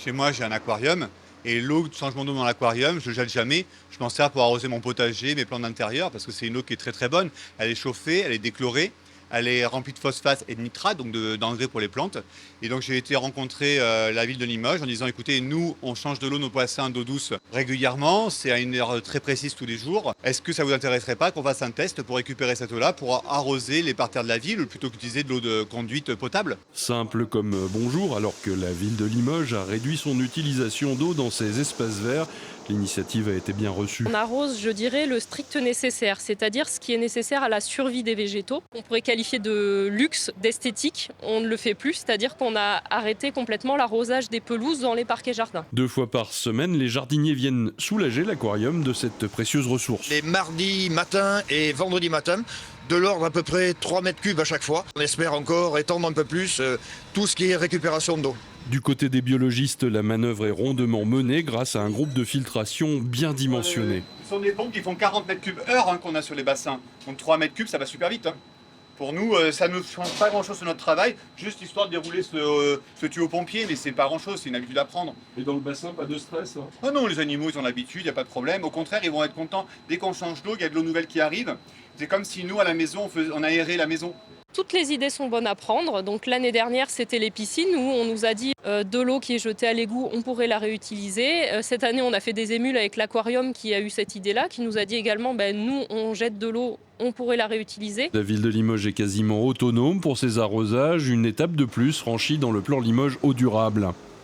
Chez moi, j'ai un aquarium et l'eau de changement d'eau dans l'aquarium, je ne jette jamais. Je m'en sers pour arroser mon potager, mes plantes d'intérieur, parce que c'est une eau qui est très très bonne. Elle est chauffée, elle est déchlorée, elle est remplie de phosphate et de nitrate, donc d'engrais pour les plantes. Et donc j'ai été rencontrer la ville de Limoges en disant, écoutez, nous, on change de l'eau, nos poissons d'eau douce régulièrement, c'est à une heure très précise tous les jours. Est-ce que ça vous intéresserait pas qu'on fasse un test pour récupérer cette eau-là, pour arroser les parterres de la ville, plutôt qu'utiliser de l'eau de conduite potable? Simple comme bonjour, alors que la ville de Limoges a réduit son utilisation d'eau dans ses espaces verts. L'initiative a été bien reçue. On arrose, je dirais, le strict nécessaire, c'est-à-dire ce qui est nécessaire à la survie des végétaux. On pourrait qualifier de luxe, d'esthétique. On ne le fait plus, c'est-à-dire qu'on a arrêté complètement l'arrosage des pelouses dans les parcs et jardins. 2 fois par semaine, les jardiniers viennent soulager l'aquarium de cette précieuse ressource. Les mardis matin et vendredi matin, de l'ordre à peu près 3 mètres cubes à chaque fois. On espère encore étendre un peu plus tout ce qui est récupération d'eau. Du côté des biologistes, la manœuvre est rondement menée grâce à un groupe de filtration bien dimensionné. Ce sont des pompes qui font 40 mètres cubes heure qu'on a sur les bassins. Donc 3 mètres cubes, ça va super vite. Pour nous, ça ne change pas grand-chose sur notre travail, juste histoire de dérouler ce tuyau pompier, mais c'est pas grand-chose, c'est une habitude à prendre. Et dans le bassin, pas de stress Oh non, les animaux, ils ont l'habitude, il n'y a pas de problème. Au contraire, ils vont être contents. Dès qu'on change d'eau, il y a de l'eau nouvelle qui arrive. C'est comme si nous, à la maison, on aérait la maison. Toutes les idées sont bonnes à prendre. Donc l'année dernière, c'était les piscines où on nous a dit de l'eau qui est jetée à l'égout, on pourrait la réutiliser. Cette année, on a fait des émules avec l'aquarium qui a eu cette idée-là, qui nous a dit également, nous, on jette de l'eau, on pourrait la réutiliser. La ville de Limoges est quasiment autonome pour ses arrosages, une étape de plus franchie dans le plan Limoges eau durable.